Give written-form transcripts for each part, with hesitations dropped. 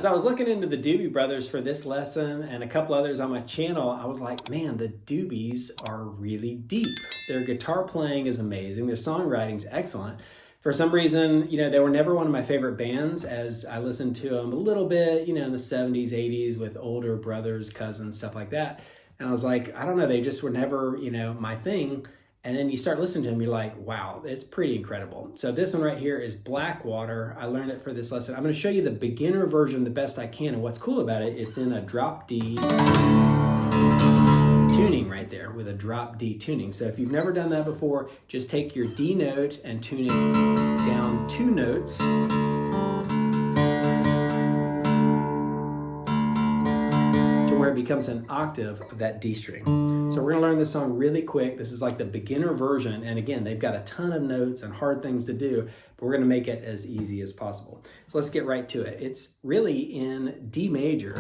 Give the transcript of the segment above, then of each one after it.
as I was looking into the Doobie Brothers for this lesson and a couple others on my channel, I was like, man, the Doobies are really deep. Their guitar playing is amazing. Their songwriting's excellent. For some reason, you know, they were never one of my favorite bands, as I listened to them a little bit, you know, in the 70s, 80s with older brothers, cousins, stuff like that. And I was like, I don't know, they just were never, you know, my thing. And then you start listening to them, you're like, wow, it's pretty incredible. So this one right here is Blackwater. I learned it for this lesson. I'm gonna show you the beginner version the best I can. And what's cool about it, it's in a drop D tuning right there with a drop D tuning. So if you've never done that before, just take your D note and tune it down 2 notes. To where it becomes an octave of that D string. So we're gonna learn this song really quick. This is like the beginner version. And again, they've got a ton of notes and hard things to do, but we're gonna make it as easy as possible. So let's get right to it. It's really in D major.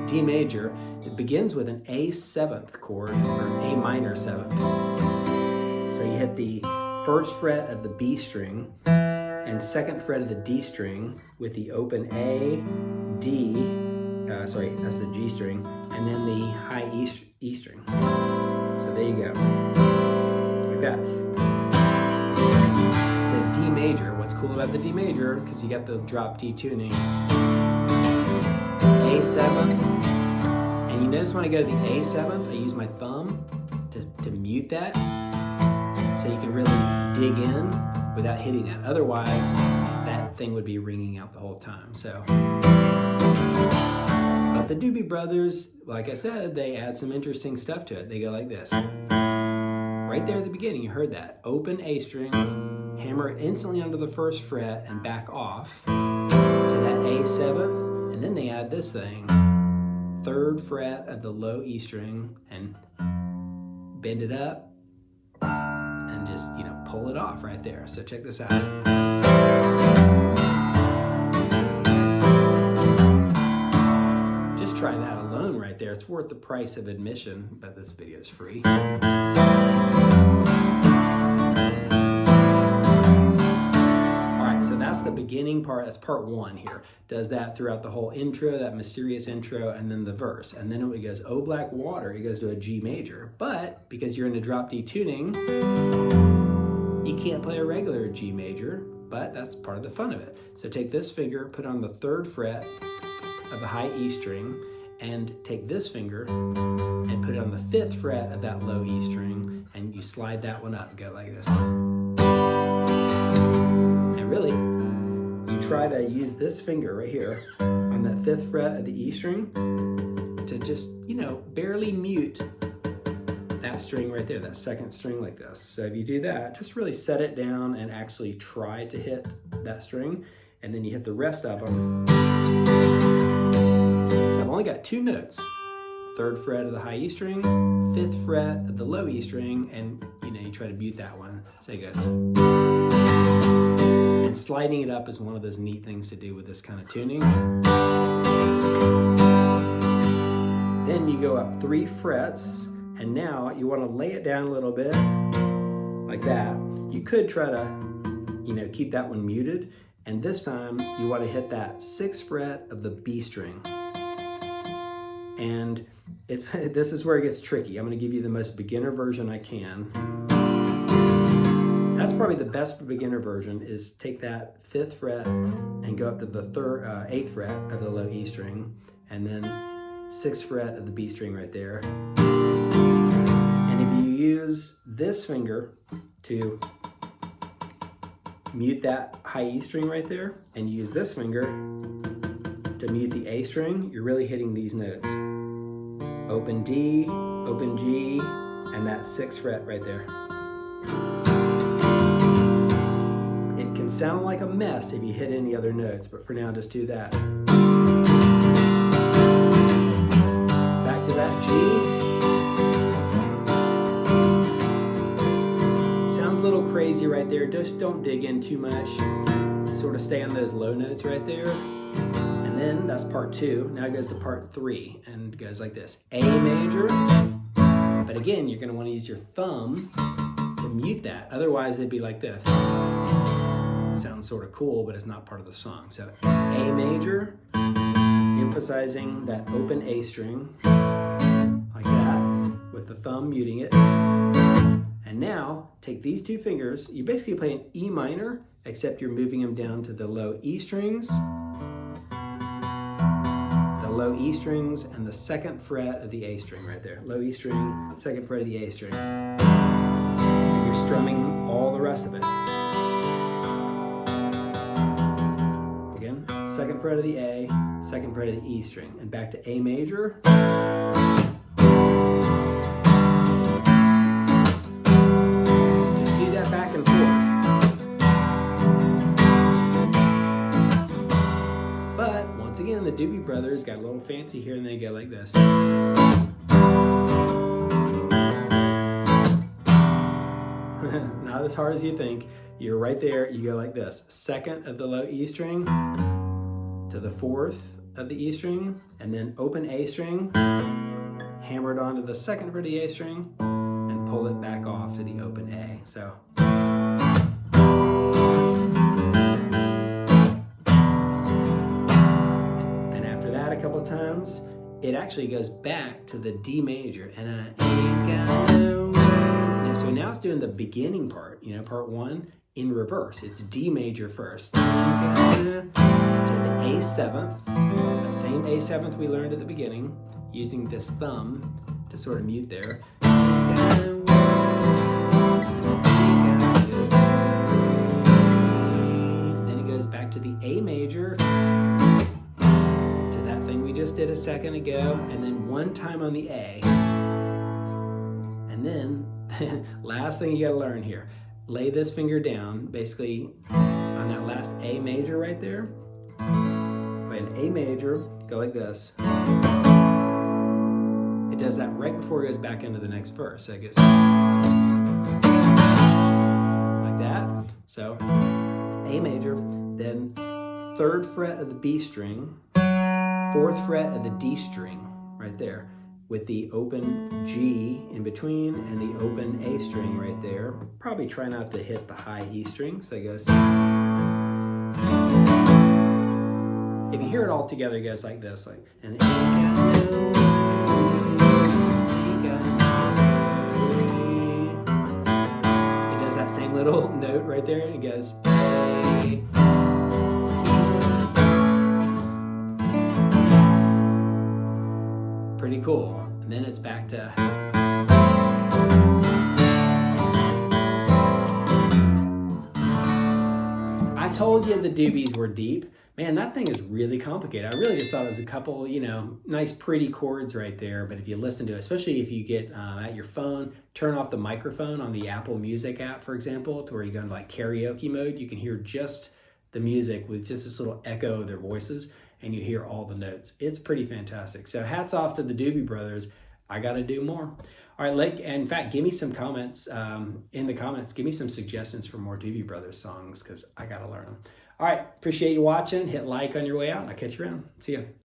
D major, it begins with an A7th chord, or an A minor 7th. So you hit the 1st fret of the B string and 2nd fret of the D string with the open A, D, sorry, that's the G string, and then the high E string. So there you go, like that. To D major, what's cool about the D major, because you got the drop D tuning, A7th, and you notice when I go to the A7th, I use my thumb to mute that, so you can really dig in without hitting that. Otherwise, that thing would be ringing out the whole time. So, but the Doobie Brothers, like I said, they add some interesting stuff to it. They go like this. Right there at the beginning, you heard that. Open A string, hammer it instantly onto the 1st fret and back off to that A7th. And then they add this thing, 3rd fret of the low E string, and bend it up and just, you know, pull it off right there. So check this out. Just try that alone right there. It's worth the price of admission, but this video is free. That's the beginning part, that's part 1 here. Does that throughout the whole intro, that mysterious intro, and then the verse. And then when it goes, oh black water, it goes to a G major. But because you're in a drop D tuning, you can't play a regular G major, but that's part of the fun of it. So take this finger, put it on the 3rd fret of the high E string, and take this finger and put it on the 5th fret of that low E string, and you slide that one up, go like this. And really, try to use this finger right here on that 5th fret of the E string to just, you know, barely mute that string right there, that 2nd string like this. So if you do that, just really set it down and actually try to hit that string, and then you hit the rest of them. So I've only got 2 notes, 3rd fret of the high E string, 5th fret of the low E string, and you know, you try to mute that one. So it goes. And sliding it up is one of those neat things to do with this kind of tuning. Then you go up 3 frets, and now you want to lay it down a little bit, like that. You could try to, you know, keep that one muted, and this time you want to hit that 6th fret of the B string. And this is where it gets tricky. I'm going to give you the most beginner version I can. That's probably the best beginner version, is take that 5th fret and go up to the 8th fret of the low E string, and then 6th fret of the B string right there. And if you use this finger to mute that high E string right there, and you use this finger to mute the A string, you're really hitting these notes. Open D, open G, and that 6th fret right there. It can sound like a mess if you hit any other notes, but for now, just do that. Back to that G. Sounds a little crazy right there. Just don't dig in too much. Sort of stay on those low notes right there. And then that's part 2. Now it goes to part 3 and it goes like this. A major. But again, you're going to want to use your thumb to mute that. Otherwise, it'd be like this. Sounds sort of cool, but it's not part of the song. So A major, emphasizing that open A string, like that, with the thumb muting it. And now, take these two fingers, you basically play an E minor, except you're moving them down to the low E strings, low E strings, and the second fret of the A string right there. Low E string, second fret of the A string. And you're strumming all the rest of it. Again, second fret of the A, second fret of the E string, and back to A major. Just do that back and forth. But once again, the Doobie Brothers got a little fancy here, and they go like this. Not as hard as you think. You're right there. You go like this. Second of the low E string to the fourth of the E string, and then open A string, hammer it onto the second fret of the A string, and pull it back off to the open A. So. A couple times, it actually goes back to the D major, and I ain't got no way. So now it's doing the beginning part, part one in reverse. It's D major first, to the A seventh, that same A seventh we learned at the beginning, using this thumb to sort of mute there. Then it goes back to the A major, just did a second ago, and then one time on the A. And then, last thing you gotta learn here, lay this finger down, basically on that last A major right there. Play an A major, go like this. It does that right before it goes back into the next verse. So it goes like that. So, A major, then third fret of the B string, fourth fret of the D string right there, with the open G in between and the open A string right there. Probably try not to hit the high E string, so it goes. If you hear it all together, it goes like this, like, and it does that same little note right there, and it goes A. Pretty cool. And then it's back to. I told you the doobies were deep. Man, that thing is really complicated. I really just thought it was a couple, nice pretty chords right there. But if you listen to it, especially if you get at your phone, turn off the microphone on the Apple Music app, for example, to where you go into like karaoke mode, you can hear just the music with just this little echo of their voices, and you hear all the notes. It's pretty fantastic. So hats off to the Doobie Brothers. I got to do more. All right, in fact, give me some comments in the comments. Give me some suggestions for more Doobie Brothers songs, because I got to learn them. All right, appreciate you watching. Hit like on your way out, and I'll catch you around. See ya.